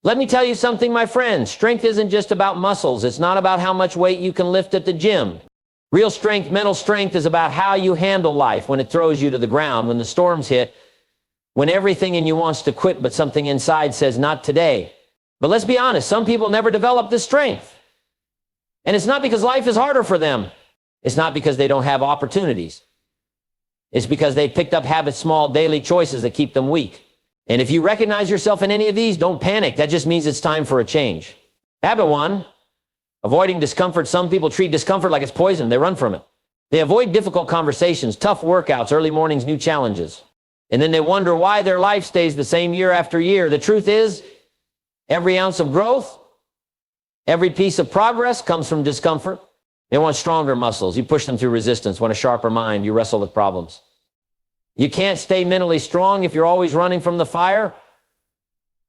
Let me tell you something, my friend. Strength isn't just about muscles. It's not about how much weight you can lift at the gym. Real strength, mental strength, is about how you handle life when it throws you to the ground, when the storms hit, when everything in you wants to quit, but something inside says, not today. But let's be honest, some people never develop this strength. And it's not because life is harder for them. It's not because they don't have opportunities. It's because they picked up habits, small daily choices that keep them weak. And if you recognize yourself in any of these, don't panic. That just means it's time for a change. Habit 1, avoiding discomfort. Some people treat discomfort like it's poison. They run from it. They avoid difficult conversations, tough workouts, early mornings, new challenges. And then they wonder why their life stays the same year after year. The truth is, every ounce of growth, every piece of progress comes from discomfort. They want stronger muscles. You push them through resistance. Want a sharper mind. You wrestle with problems. You can't stay mentally strong if you're always running from the fire.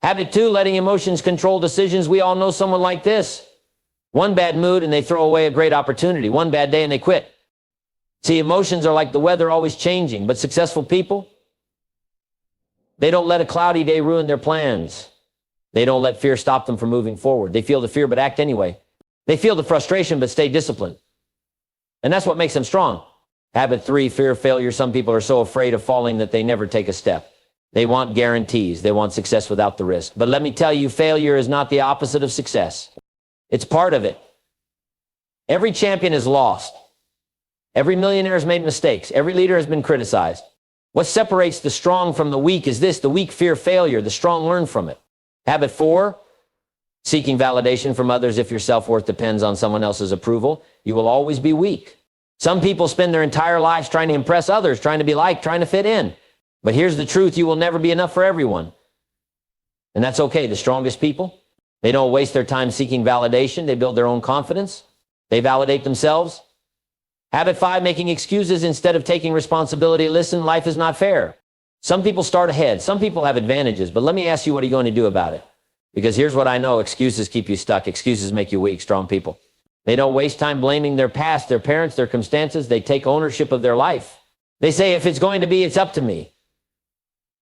Habit 2, letting emotions control decisions. We all know someone like this. One bad mood and they throw away a great opportunity. One bad day and they quit. See, emotions are like the weather, always changing. But successful people, they don't let a cloudy day ruin their plans. They don't let fear stop them from moving forward. They feel the fear but act anyway. They feel the frustration but stay disciplined. And that's what makes them strong. Habit 3, fear of failure. Some people are so afraid of falling that they never take a step. They want guarantees. They want success without the risk. But let me tell you, failure is not the opposite of success. It's part of it. Every champion is lost. Every millionaire has made mistakes. Every leader has been criticized. What separates the strong from the weak is this: the weak fear failure, the strong learn from it. Habit 4, seeking validation from others. If your self-worth depends on someone else's approval, you will always be weak. Some people spend their entire lives trying to impress others, trying to be liked, trying to fit in. But here's the truth: you will never be enough for everyone. And that's okay. The strongest people, they don't waste their time seeking validation. They build their own confidence. They validate themselves. Habit 5, making excuses instead of taking responsibility. Listen, life is not fair. Some people start ahead. Some people have advantages. But let me ask you, what are you going to do about it? Because here's what I know: excuses keep you stuck. Excuses make you weak. Strong people, they don't waste time blaming their past, their parents, their circumstances. They take ownership of their life. They say, if it's going to be, it's up to me.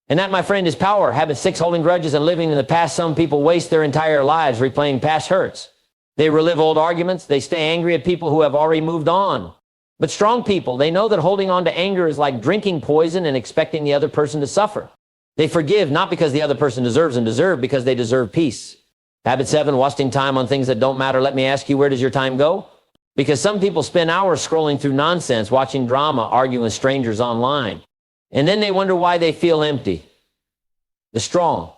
And that, my friend, is power. Habit 6, holding grudges and living in the past. Some people waste their entire lives replaying past hurts. They relive old arguments. They stay angry at people who have already moved on. But strong people, they know that holding on to anger is like drinking poison and expecting the other person to suffer. They forgive, not because the other person deserves and because they deserve peace. Habit 7, wasting time on things that don't matter. Let me ask you, where does your time go? Because some people spend hours scrolling through nonsense, watching drama, arguing with strangers online. And then they wonder why they feel empty. The strong,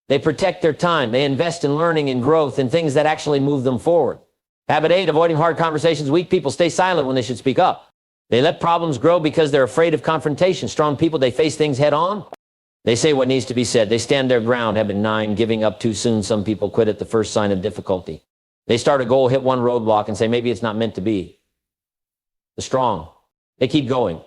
they protect their time. They invest in learning and growth and things that actually move them forward. Habit 8, avoiding hard conversations. Weak people stay silent when they should speak up. They let problems grow because they're afraid of confrontation. Strong people, they face things head on. They say what needs to be said. They stand their ground. Habit 9, giving up too soon. Some people quit at the first sign of difficulty. They start a goal, hit one roadblock, and say, maybe it's not meant to be. The strong, they keep going.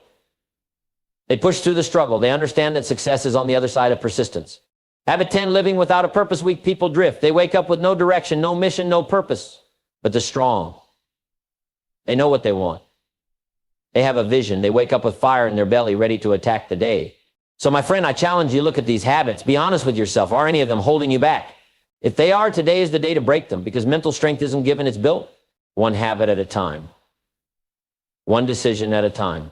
They push through the struggle. They understand that success is on the other side of persistence. Habit 10, living without a purpose. Weak people drift. They wake up with no direction, no mission, no purpose. But the strong, they know what they want. They have a vision. They wake up with fire in their belly, ready to attack the day. So my friend, I challenge you, look at these habits. Be honest with yourself. Are any of them holding you back? If they are, today is the day to break them, because mental strength isn't given, it's built. One habit at a time. One decision at a time.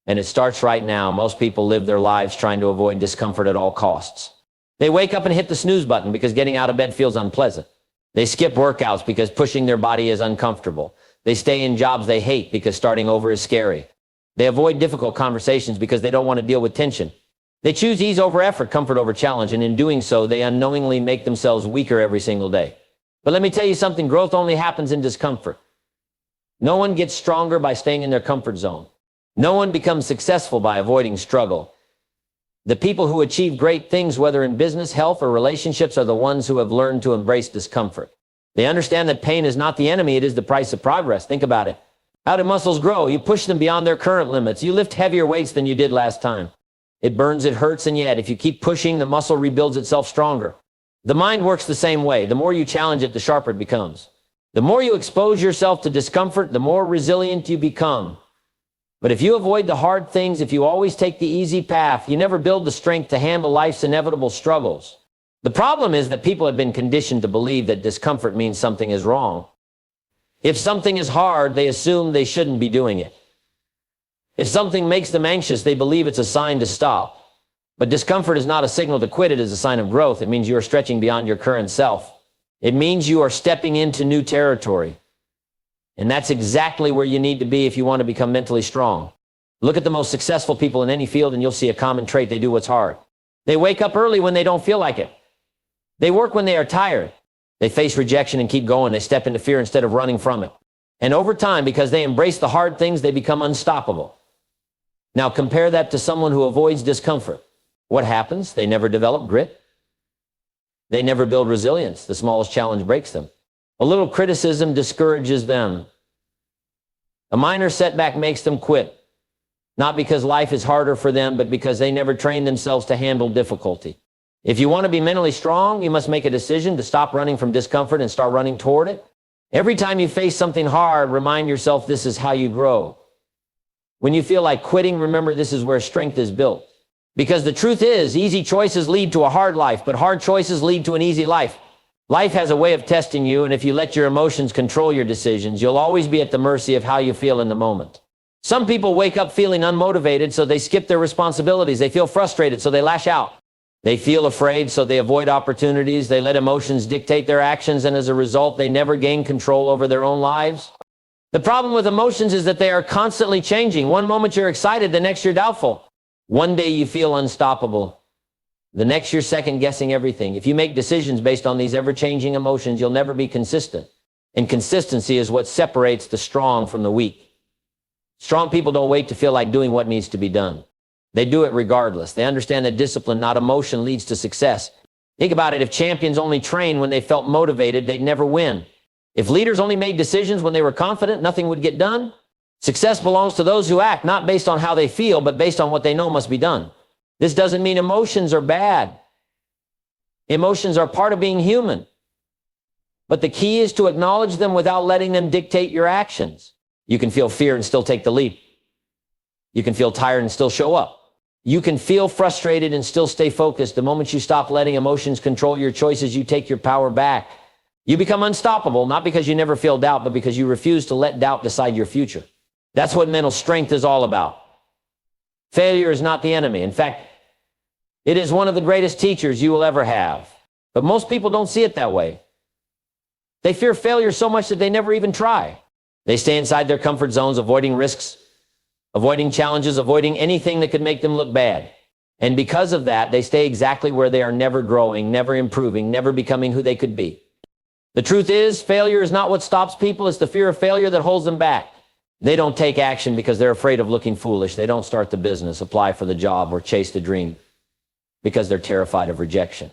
And it starts right now. Most people live their lives trying to avoid discomfort at all costs. They wake up and hit the snooze button because getting out of bed feels unpleasant. They skip workouts because pushing their body is uncomfortable. They stay in jobs they hate because starting over is scary. They avoid difficult conversations because they don't want to deal with tension. They choose ease over effort, comfort over challenge, and in doing so, they unknowingly make themselves weaker every single day. But let me tell you something, growth only happens in discomfort. No one gets stronger by staying in their comfort zone. No one becomes successful by avoiding struggle. The people who achieve great things, whether in business, health, or relationships, are the ones who have learned to embrace discomfort. They understand that pain is not the enemy, it is the price of progress. Think about it. How do muscles grow? You push them beyond their current limits. You lift heavier weights than you did last time. It burns, it hurts, and yet, if you keep pushing, the muscle rebuilds itself stronger. The mind works the same way. The more you challenge it, the sharper it becomes. The more you expose yourself to discomfort, the more resilient you become. But if you avoid the hard things, if you always take the easy path, you never build the strength to handle life's inevitable struggles. The problem is that people have been conditioned to believe that discomfort means something is wrong. If something is hard, they assume they shouldn't be doing it. If something makes them anxious, they believe it's a sign to stop. But discomfort is not a signal to quit. It is a sign of growth. It means you are stretching beyond your current self. It means you are stepping into new territory. And that's exactly where you need to be if you want to become mentally strong. Look at the most successful people in any field and you'll see a common trait. They do what's hard. They wake up early when they don't feel like it. They work when they are tired. They face rejection and keep going. They step into fear instead of running from it. And over time, because they embrace the hard things, they become unstoppable. Now compare that to someone who avoids discomfort. What happens? They never develop grit. They never build resilience. The smallest challenge breaks them. A little criticism discourages them. A minor setback makes them quit. Not because life is harder for them, but because they never trained themselves to handle difficulty. If you want to be mentally strong, you must make a decision to stop running from discomfort and start running toward it. Every time you face something hard, remind yourself this is how you grow. When you feel like quitting, remember this is where strength is built. Because the truth is, easy choices lead to a hard life, but hard choices lead to an easy life. Life has a way of testing you, and if you let your emotions control your decisions, you'll always be at the mercy of how you feel in the moment. Some people wake up feeling unmotivated, so they skip their responsibilities. They feel frustrated, so they lash out. They feel afraid, so they avoid opportunities. They let emotions dictate their actions, and as a result, they never gain control over their own lives. The problem with emotions is that they are constantly changing. One moment you're excited, the next you're doubtful. One day you feel unstoppable. The next you're second-guessing everything. If you make decisions based on these ever-changing emotions, you'll never be consistent. And consistency is what separates the strong from the weak. Strong people don't wait to feel like doing what needs to be done. They do it regardless. They understand that discipline, not emotion, leads to success. Think about it. If champions only trained when they felt motivated, they'd never win. If leaders only made decisions when they were confident, nothing would get done. Success belongs to those who act, not based on how they feel, but based on what they know must be done. This doesn't mean emotions are bad. Emotions are part of being human. But the key is to acknowledge them without letting them dictate your actions. You can feel fear and still take the leap. You can feel tired and still show up. You can feel frustrated and still stay focused. The moment you stop letting emotions control your choices, you take your power back. You become unstoppable, not because you never feel doubt, but because you refuse to let doubt decide your future. That's what mental strength is all about. Failure is not the enemy. In fact, it is one of the greatest teachers you will ever have. But most people don't see it that way. They fear failure so much that they never even try. They stay inside their comfort zones, avoiding risks, avoiding challenges, avoiding anything that could make them look bad. And because of that, they stay exactly where they are, never growing, never improving, never becoming who they could be. The truth is, failure is not what stops people. It's the fear of failure that holds them back. They don't take action because they're afraid of looking foolish. They don't start the business, apply for the job, or chase the dream because they're terrified of rejection.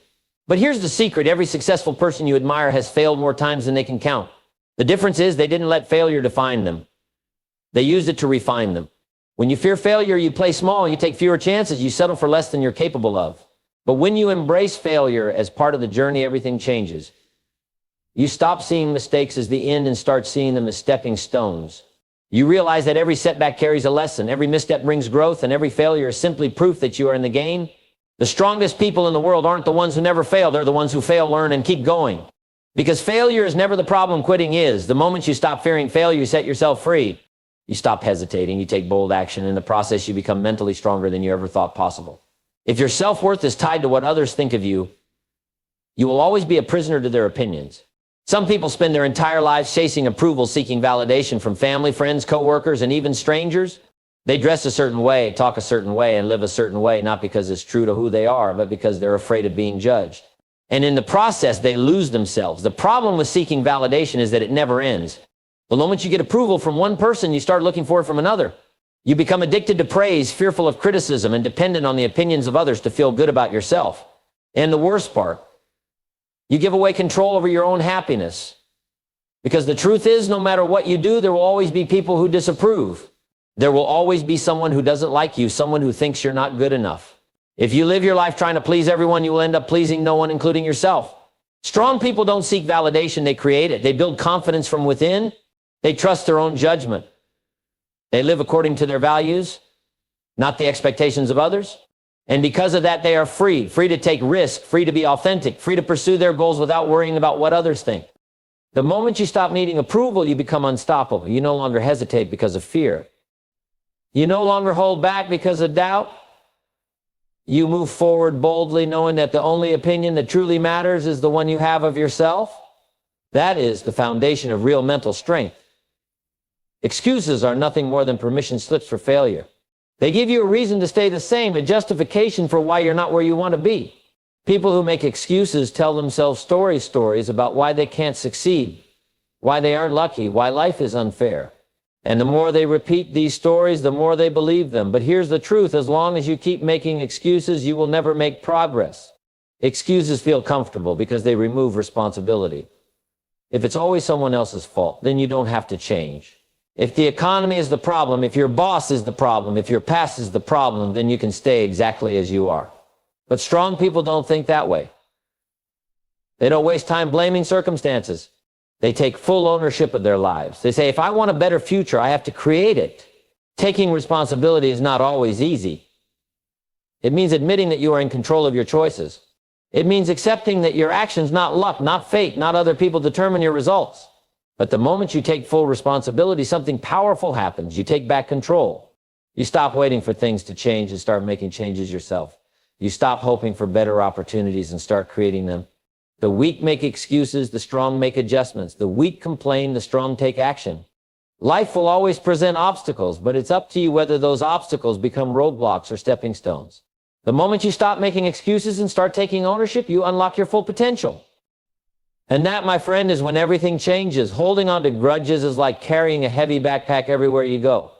But here's the secret. Every successful person you admire has failed more times than they can count. The difference is they didn't let failure define them. They used it to refine them. When you fear failure, you play small, you take fewer chances, you settle for less than you're capable of. But when you embrace failure as part of the journey, everything changes. You stop seeing mistakes as the end and start seeing them as stepping stones. You realize that every setback carries a lesson, every misstep brings growth, and every failure is simply proof that you are in the game. The strongest people in the world aren't the ones who never fail, they're the ones who fail, learn, and keep going. Because failure is never the problem, quitting is. The moment you stop fearing failure, you set yourself free. You stop hesitating, you take bold action. In the process, you become mentally stronger than you ever thought possible. If your self-worth is tied to what others think of you, you will always be a prisoner to their opinions. Some people spend their entire lives chasing approval, seeking validation from family, friends, coworkers, and even strangers. They dress a certain way, talk a certain way, and live a certain way, not because it's true to who they are, but because they're afraid of being judged. And in the process, they lose themselves. The problem with seeking validation is that it never ends. The moment you get approval from one person, you start looking for it from another. You become addicted to praise, fearful of criticism, and dependent on the opinions of others to feel good about yourself. And the worst part, you give away control over your own happiness. Because the truth is, no matter what you do, there will always be people who disapprove. There will always be someone who doesn't like you, someone who thinks you're not good enough. If you live your life trying to please everyone, you will end up pleasing no one, including yourself. Strong people don't seek validation, they create it. They build confidence from within. They trust their own judgment. They live according to their values, not the expectations of others. And because of that, they are free to take risks, free to be authentic, free to pursue their goals without worrying about what others think. The moment you stop needing approval, you become unstoppable. You no longer hesitate because of fear. You no longer hold back because of doubt. You move forward boldly, knowing that the only opinion that truly matters is the one you have of yourself. That is the foundation of real mental strength. Excuses are nothing more than permission slips for failure. They give you a reason to stay the same, a justification for why you're not where you want to be. People who make excuses tell themselves stories about why they can't succeed, why they aren't lucky, why life is unfair. And the more they repeat these stories, the more they believe them. But here's the truth: as long as you keep making excuses, you will never make progress. Excuses feel comfortable because they remove responsibility. If it's always someone else's fault, then you don't have to change. If the economy is the problem, if your boss is the problem, if your past is the problem, then you can stay exactly as you are. But strong people don't think that way. They don't waste time blaming circumstances. They take full ownership of their lives. They say, if I want a better future, I have to create it. Taking responsibility is not always easy. It means admitting that you are in control of your choices. It means accepting that your actions, not luck, not fate, not other people, determine your results. But the moment you take full responsibility, something powerful happens. You take back control. You stop waiting for things to change and start making changes yourself. You stop hoping for better opportunities and start creating them. The weak make excuses, the strong make adjustments. The weak complain, the strong take action. Life will always present obstacles, but it's up to you whether those obstacles become roadblocks or stepping stones. The moment you stop making excuses and start taking ownership, you unlock your full potential. And that, my friend, is when everything changes. Holding on to grudges is like carrying a heavy backpack everywhere you go.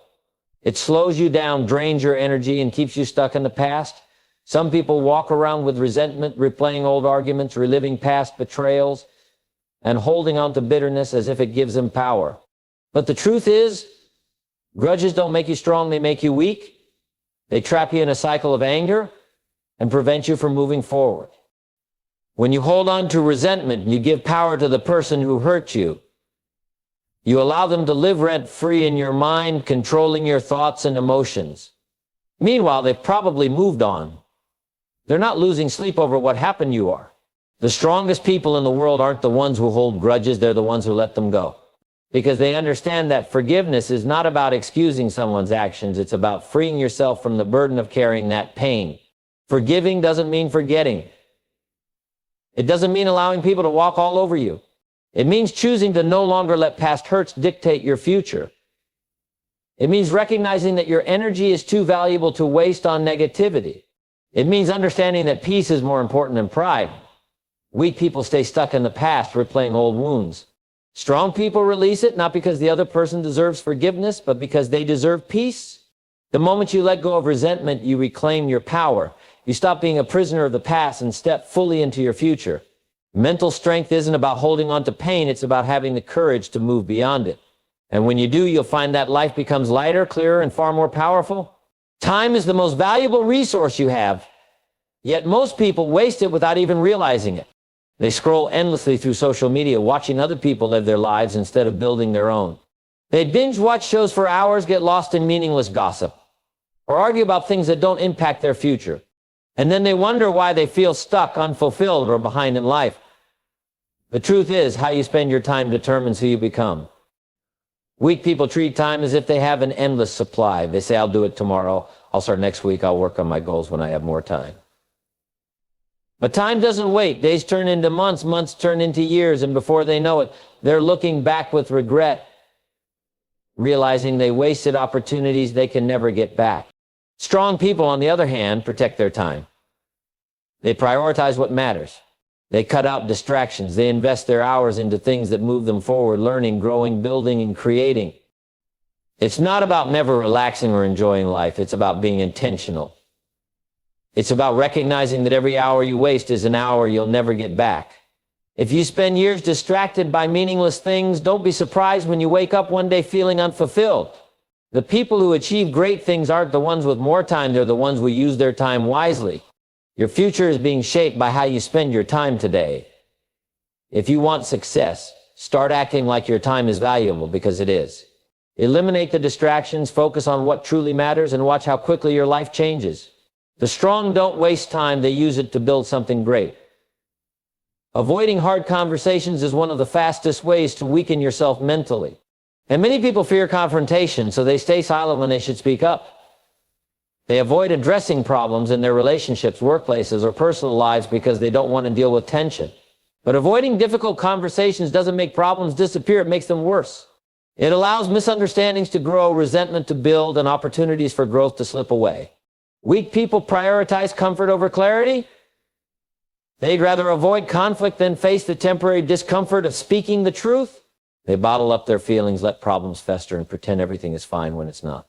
It slows you down, drains your energy, and keeps you stuck in the past. Some people walk around with resentment, replaying old arguments, reliving past betrayals, and holding on to bitterness as if it gives them power. But the truth is, grudges don't make you strong, they make you weak. They trap you in a cycle of anger and prevent you from moving forward. When you hold on to resentment, you give power to the person who hurt you. You allow them to live rent-free in your mind, controlling your thoughts and emotions. Meanwhile, they've probably moved on. They're not losing sleep over what happened, you are. The strongest people in the world aren't the ones who hold grudges, they're the ones who let them go. Because they understand that forgiveness is not about excusing someone's actions, it's about freeing yourself from the burden of carrying that pain. Forgiving doesn't mean forgetting. It doesn't mean allowing people to walk all over you. It means choosing to no longer let past hurts dictate your future. It means recognizing that your energy is too valuable to waste on negativity. It means understanding that peace is more important than pride. Weak people stay stuck in the past, replaying old wounds. Strong people release it, not because the other person deserves forgiveness, but because they deserve peace. The moment you let go of resentment, you reclaim your power. You stop being a prisoner of the past and step fully into your future. Mental strength isn't about holding on to pain, it's about having the courage to move beyond it. And when you do, you'll find that life becomes lighter, clearer, and far more powerful. Time is the most valuable resource you have, yet most people waste it without even realizing it. They scroll endlessly through social media, watching other people live their lives instead of building their own. They binge watch shows for hours, get lost in meaningless gossip, or argue about things that don't impact their future. And then they wonder why they feel stuck, unfulfilled, or behind in life. The truth is, how you spend your time determines who you become. Weak people treat time as if they have an endless supply. They say, I'll do it tomorrow, I'll start next week, I'll work on my goals when I have more time. But time doesn't wait. Days turn into months, months turn into years, and before they know it, they're looking back with regret, realizing they wasted opportunities they can never get back. Strong people, on the other hand, protect their time. They prioritize what matters. They cut out distractions. They invest their hours into things that move them forward, learning, growing, building, and creating. It's not about never relaxing or enjoying life. It's about being intentional. It's about recognizing that every hour you waste is an hour you'll never get back. If you spend years distracted by meaningless things, don't be surprised when you wake up one day feeling unfulfilled. The people who achieve great things aren't the ones with more time, they're the ones who use their time wisely. Your future is being shaped by how you spend your time today. If you want success, start acting like your time is valuable, because it is. Eliminate the distractions, focus on what truly matters, and watch how quickly your life changes. The strong don't waste time, they use it to build something great. Avoiding hard conversations is one of the fastest ways to weaken yourself mentally. And many people fear confrontation, so they stay silent when they should speak up. They avoid addressing problems in their relationships, workplaces, or personal lives because they don't want to deal with tension. But avoiding difficult conversations doesn't make problems disappear, it makes them worse. It allows misunderstandings to grow, resentment to build, and opportunities for growth to slip away. Weak people prioritize comfort over clarity. They'd rather avoid conflict than face the temporary discomfort of speaking the truth. They bottle up their feelings, let problems fester, and pretend everything is fine when it's not.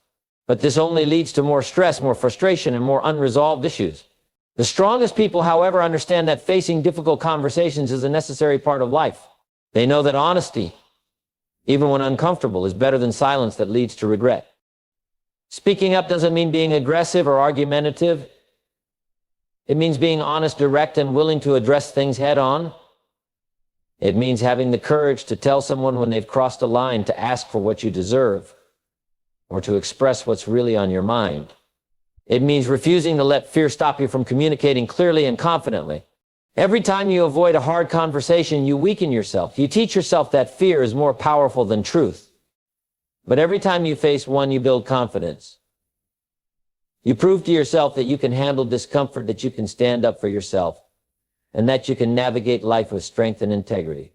But this only leads to more stress, more frustration, and more unresolved issues. The strongest people, however, understand that facing difficult conversations is a necessary part of life. They know that honesty, even when uncomfortable, is better than silence that leads to regret. Speaking up doesn't mean being aggressive or argumentative. It means being honest, direct, and willing to address things head on. It means having the courage to tell someone when they've crossed a line, to ask for what you deserve, or to express what's really on your mind. It means refusing to let fear stop you from communicating clearly and confidently. Every time you avoid a hard conversation, you weaken yourself. You teach yourself that fear is more powerful than truth. But every time you face one, you build confidence. You prove to yourself that you can handle discomfort, that you can stand up for yourself, and that you can navigate life with strength and integrity.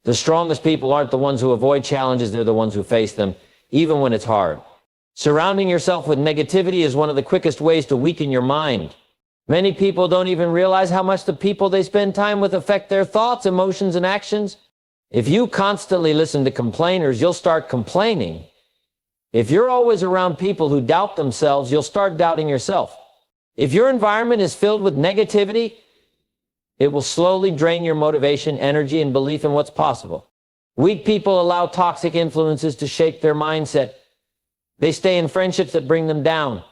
The strongest people aren't the ones who avoid challenges, they're the ones who face them, even when it's hard. Surrounding yourself with negativity is one of the quickest ways to weaken your mind. Many people don't even realize how much the people they spend time with affect their thoughts, emotions, and actions. If you constantly listen to complainers, you'll start complaining. If you're always around people who doubt themselves, you'll start doubting yourself. If your environment is filled with negativity, it will slowly drain your motivation, energy, and belief in what's possible. Weak people allow toxic influences to shape their mindset. They stay in friendships that bring them down.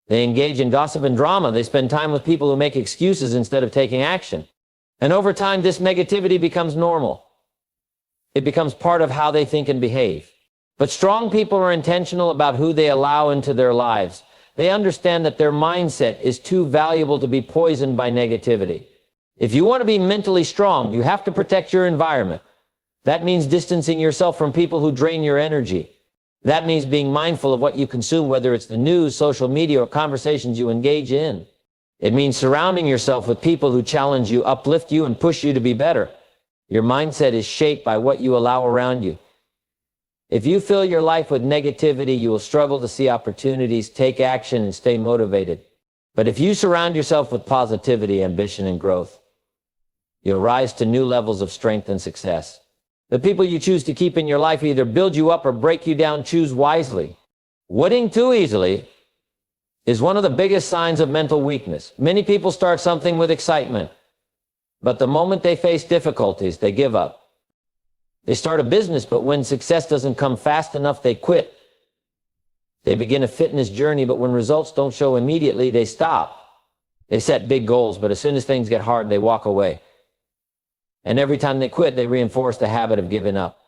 They engage in gossip and drama. They spend time with people who make excuses instead of taking action. And over time, this negativity becomes normal. It becomes part of how they think and behave. But strong people are intentional about who they allow into their lives. They understand that their mindset is too valuable to be poisoned by negativity. If you want to be mentally strong, you have to protect your environment. That means distancing yourself from people who drain your energy. That means being mindful of what you consume, whether it's the news, social media, or conversations you engage in. It means surrounding yourself with people who challenge you, uplift you, and push you to be better. Your mindset is shaped by what you allow around you. If you fill your life with negativity, you will struggle to see opportunities, take action, and stay motivated. But if you surround yourself with positivity, ambition, and growth, you'll rise to new levels of strength and success. The people you choose to keep in your life either build you up or break you down. Choose wisely. Quitting too easily is one of the biggest signs of mental weakness. Many people start something with excitement, but the moment they face difficulties, they give up. They start a business, but when success doesn't come fast enough, they quit. They begin a fitness journey, but when results don't show immediately, they stop. They set big goals, but as soon as things get hard, they walk away. And every time they quit, they reinforce the habit of giving up.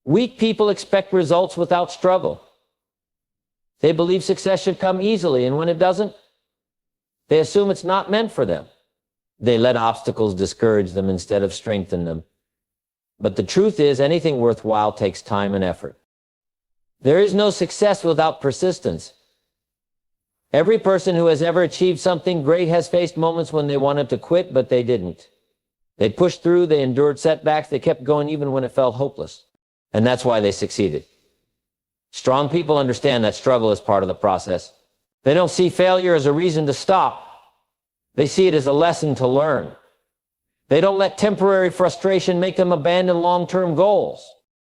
Weak people expect results without struggle. They believe success should come easily, and when it doesn't, they assume it's not meant for them. They let obstacles discourage them instead of strengthen them. But the truth is, anything worthwhile takes time and effort. There is no success without persistence. Every person who has ever achieved something great has faced moments when they wanted to quit, but they didn't. They pushed through, they endured setbacks, they kept going even when it felt hopeless. And that's why they succeeded. Strong people understand that struggle is part of the process. They don't see failure as a reason to stop. They see it as a lesson to learn. They don't let temporary frustration make them abandon long-term goals.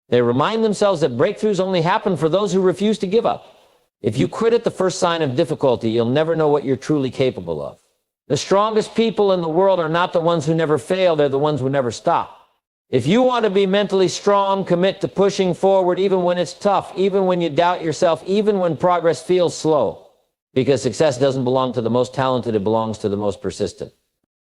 They remind themselves that breakthroughs only happen for those who refuse to give up. If you quit at the first sign of difficulty, you'll never know what you're truly capable of. The strongest people in the world are not the ones who never fail, they're the ones who never stop. If you want to be mentally strong, commit to pushing forward even when it's tough, even when you doubt yourself, even when progress feels slow. Because success doesn't belong to the most talented, it belongs to the most persistent.